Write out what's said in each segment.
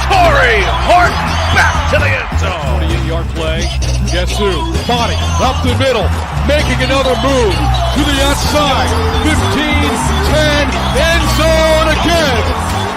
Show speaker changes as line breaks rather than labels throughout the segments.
Corey Horton back to the end zone.
28-yard play. Guess who? Body up the middle, making another move to the outside. 15, 10, end zone again.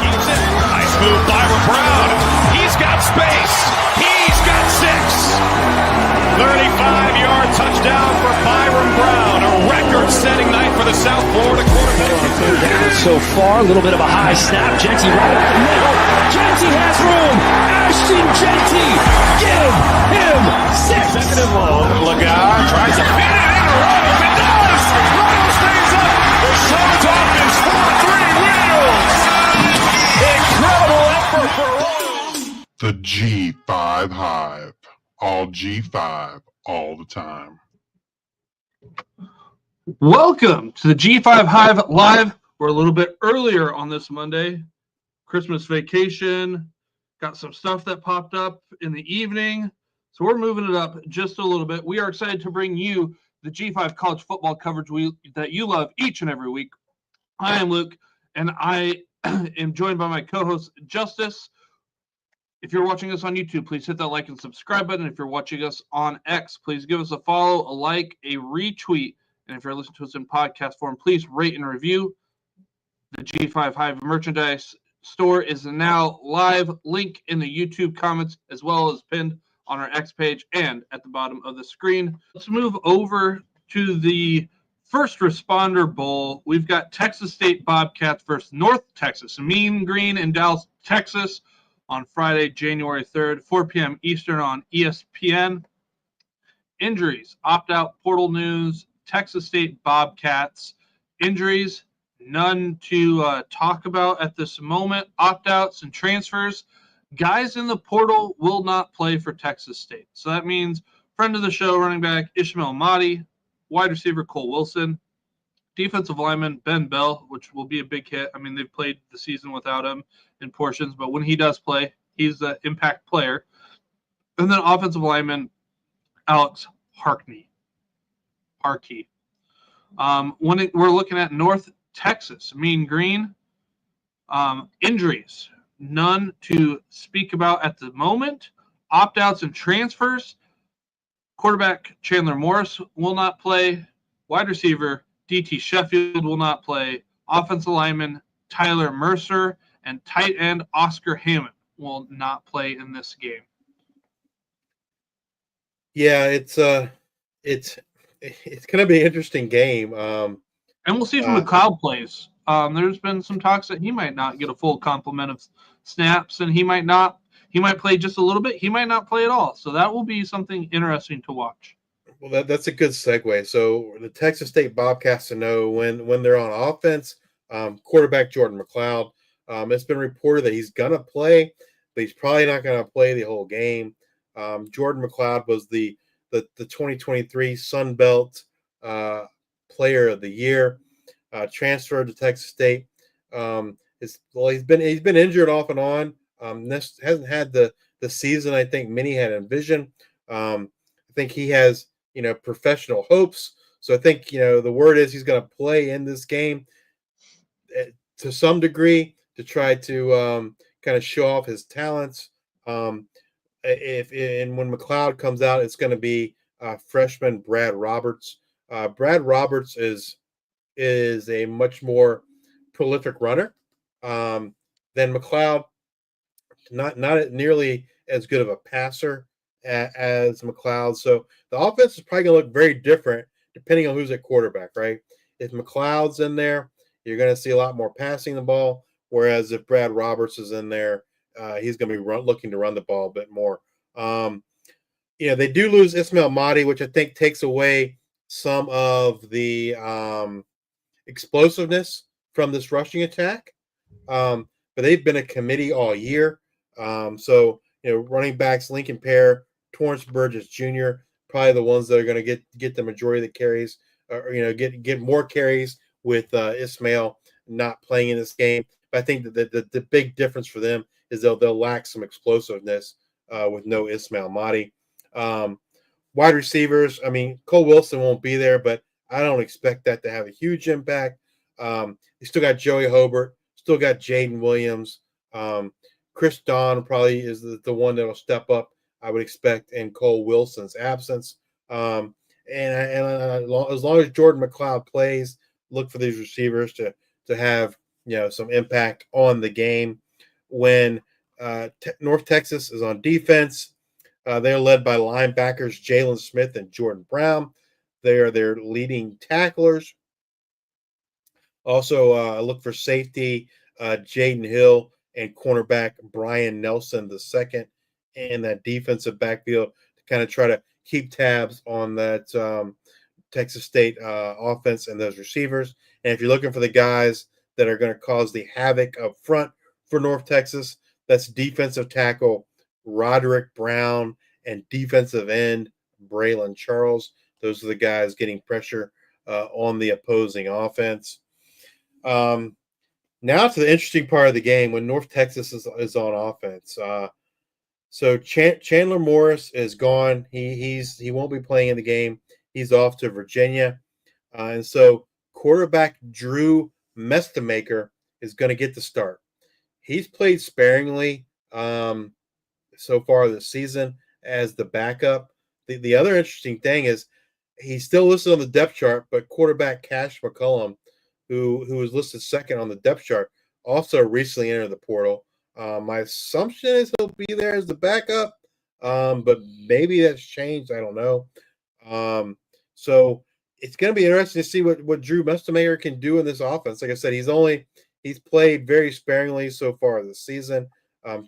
Keeps it. Nice move by Brown. He's got space. He's got 6. 35-yard touchdown for Byron Brown. A record-setting night for the South Florida quarterback.
Down so far, a little bit of a high snap. Genty right up the middle. Genty has room. Ashton Genty, give him 6.
Second and long. Lagar tries to fit it in. Ramos, it does. Ramos stays up. The Suns offense 4-3 wheels. Incredible effort for Royals.
The G5 Hive. All G5, all the time.
Welcome to the G5 Hive Live. We're a little bit earlier on this Monday. Christmas vacation. Got some stuff that popped up in the evening. So we're moving it up just a little bit. We are excited to bring you the G5 college football coverage that you love each and every week. I am Luke, and I am joined by my co-host, Justice. If you're watching us on YouTube, please hit that like and subscribe button. If you're watching us on X, please give us a follow, a like, a retweet. And if you're listening to us in podcast form, please rate and review. The G5 Hive merchandise store is now live. Link in the YouTube comments as well as pinned on our X page and at the bottom of the screen. Let's move over to the First Responder Bowl. We've got Texas State Bobcats versus North Texas, Mean Green in Dallas, Texas, on Friday, January 3rd, 4 p.m. Eastern on ESPN. Injuries, opt-out portal news, Texas State Bobcats. Injuries, none to talk about at this moment. Opt-outs and transfers. Guys in the portal will not play for Texas State. So that means friend of the show, running back Ishmael Mahdi, wide receiver Cole Wilson, defensive lineman Ben Bell, which will be a big hit. I mean, they've played the season without him in portions, but when he does play, he's an impact player. And then offensive lineman Alex Harkey. We're looking at North Texas, Mean Green, injuries, none to speak about at the moment. Opt-outs and transfers. Quarterback Chandler Morris will not play. Wide receiver DT Sheffield will not play. Offensive lineman Tyler Mercer and tight end Oscar Hammond will not play in this game.
Yeah, it's going to be an interesting game.
And we'll see if McLeod plays. There's been some talks that he might not get a full complement of snaps, and he might play just a little bit. He might not play at all. So that will be something interesting to watch.
Well, that's a good segue. So the Texas State Bobcats to know when they're on offense, quarterback Jordan McLeod. It's been reported that he's going to play, but he's probably not going to play the whole game. Jordan McLeod was the 2023 Sun Belt Player of the Year, transferred to Texas State. He's been injured off and on. Hasn't had the season I think many had envisioned. I think he has professional hopes. So I think the word is he's going to play in this game to some degree to try to kind of show off his talents. When McLeod comes out, it's going to be freshman Brad Roberts. Brad Roberts is a much more prolific runner than McLeod. Not nearly as good of a passer as McLeod. So the offense is probably going to look very different depending on who's at quarterback, right? If McLeod's in there, you're going to see a lot more passing the ball. Whereas if Brad Roberts is in there, he's going to be looking to run the ball a bit more. They do lose Ishmael Mahdi, which I think takes away some of the explosiveness from this rushing attack. But they've been a committee all year. Running backs, Lincoln Pear, Torrance Burgess Jr., probably the ones that are going to get the majority of the carries, or get more carries with Ishmael not playing in this game. But I think that the big difference for them is they'll lack some explosiveness with no Ishmael Mahdi. Wide receivers, Cole Wilson won't be there, but I don't expect that to have a huge impact. They still got Joey Hobart, still got Jaden Williams, Chris Don probably is the one that will step up, I would expect, in Cole Wilson's absence. As long as Jordan McLeod plays, look for these receivers to have some impact on the game. When North Texas is on defense, they're led by linebackers Jalen Smith and Jordan Brown. They are their leading tacklers. Also, look for safety Jaden Hill and cornerback Brian Nelson II in that defensive backfield to kind of try to keep tabs on that Texas State offense and those receivers. And if you're looking for the guys that are going to cause the havoc up front for North Texas, that's defensive tackle Roderick Brown and defensive end Braylon Charles. Those are the guys getting pressure on the opposing offense. Now to the interesting part of the game when North Texas is on offense. So Chandler Morris is gone. He won't be playing in the game. He's off to Virginia. And so quarterback Drew Mestemaker is going to get the start. He's played sparingly so far this season as the backup. The other interesting thing is he's still listed on the depth chart, but quarterback Cash McCullum, who was listed second on the depth chart, also recently entered the portal. My assumption is he'll be there as the backup, but maybe that's changed. I don't know. So it's going to be interesting to see what Drew Mestemaker can do in this offense. Like I said, he's played very sparingly so far this season.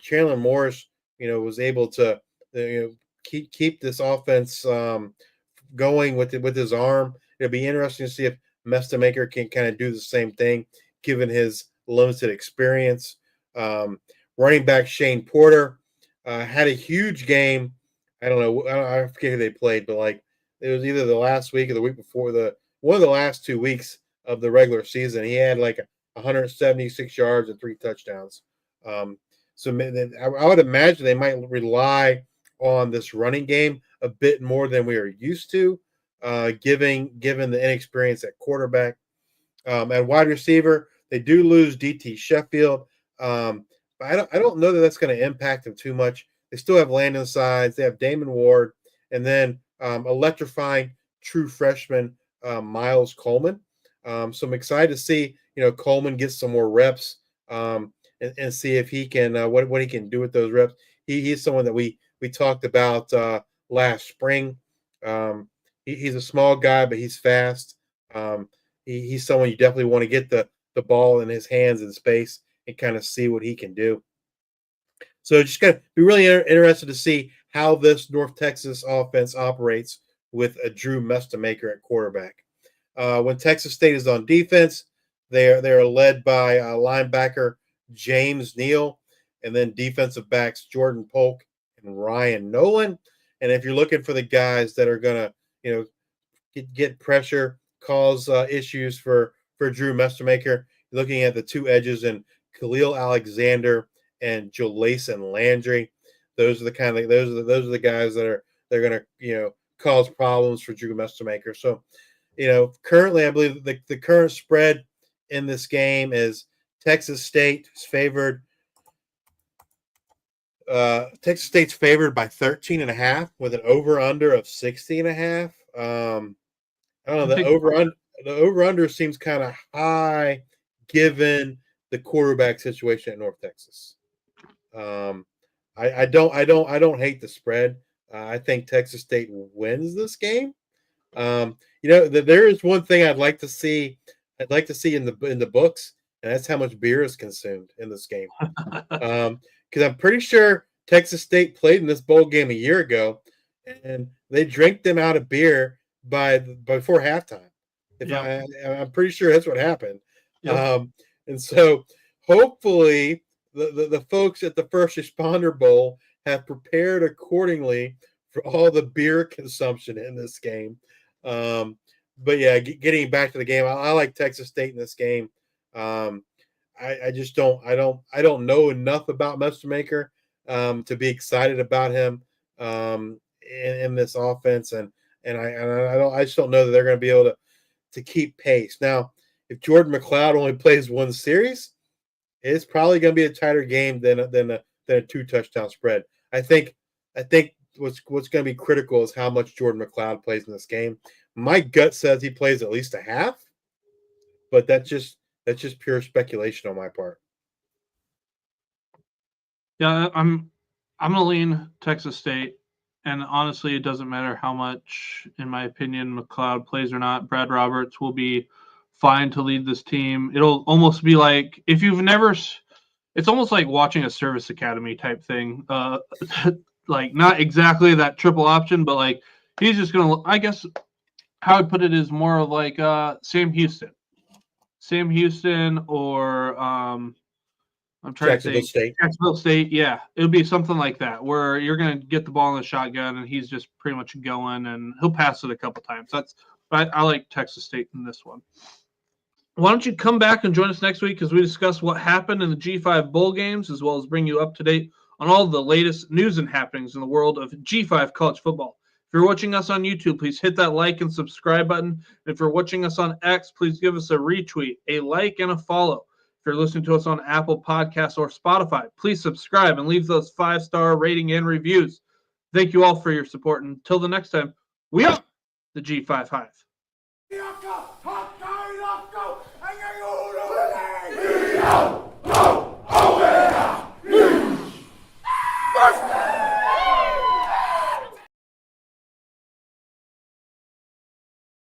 Chandler Morris, was able to keep this offense going with his arm. It'll be interesting to see if Mestemaker can kind of do the same thing, given his limited experience. Running back Shane Porter had a huge game. I don't know. I forget who they played, but it was either the last week or the week before one of the last 2 weeks of the regular season. He had 176 yards and 3 touchdowns. So I would imagine they might rely on this running game a bit more than we are used to, given the inexperience at quarterback. At wide receiver, they do lose DT Sheffield. But I don't know that that's going to impact them too much. They still have Landon Sides. They have Damon Ward, and then electrifying true freshman Miles Coleman. So I'm excited to see Coleman get some more reps and see if he can what he can do with those reps. He's someone that we talked about last spring. He's a small guy, but he's fast. He's someone you definitely want to get the ball in his hands in space and kind of see what he can do. So just going to be really interested to see how this North Texas offense operates with a Drew Mestemaker at quarterback. When Texas State is on defense, they are led by linebacker James Neal, and then defensive backs Jordan Polk and Ryan Nolan. And if you're looking for the guys that are going to, get pressure, cause issues for Drew Mestemaker, looking at the two edges and Khalil Alexander and Jolason Landry. Those are the guys they're going to cause problems for Drew Mestemaker. So currently I believe the current spread in this game is Texas State is favored. Texas State's favored by 13.5 with an over/under of 60.5. I don't know. The over/under seems kind of high given the quarterback situation at North Texas. I don't hate the spread. I think Texas State wins this game. There is one thing I'd like to see. I'd like to see in the books, and that's how much beer is consumed in this game. Because I'm pretty sure Texas State played in this bowl game a year ago, and they drank them out of beer before halftime. I'm pretty sure that's what happened. Yep. And so hopefully the folks at the First Responder Bowl have prepared accordingly for all the beer consumption in this game. But yeah, getting back to the game, I like Texas State in this game. I just don't know enough about Mestemaker to be excited about him in this offense, and I just don't know that they're going to be able to keep pace. Now, if Jordan McLeod only plays one series, it's probably going to be a tighter game than than a 2-touchdown spread. I think what's going to be critical is how much Jordan McLeod plays in this game. My gut says he plays at least a half, but that's just pure speculation on my part.
Yeah, I'm gonna lean Texas State, and honestly, it doesn't matter how much, in my opinion, McLeod plays or not. Brad Roberts will be fine to lead this team. It'll almost be like if you've never. It's almost like watching a service academy type thing. Like not exactly that triple option, but like he's just gonna. I guess how I'd put it is more of like Sam Houston, or I'm trying to think. Jacksonville State, yeah. It would be something like that, where you're going to get the ball in the shotgun, and he's just pretty much going, and he'll pass it a couple times. I like Texas State in this one. Why don't you come back and join us next week as we discuss what happened in the G5 Bowl games, as well as bring you up to date on all the latest news and happenings in the world of G5 college football. If you're watching us on YouTube, please hit that like and subscribe button. And if you're watching us on X, please give us a retweet, a like, and a follow. If you're listening to us on Apple Podcasts or Spotify, please subscribe and leave those 5-star rating and reviews. Thank you all for your support. Until the next time, we are the G5 Hive.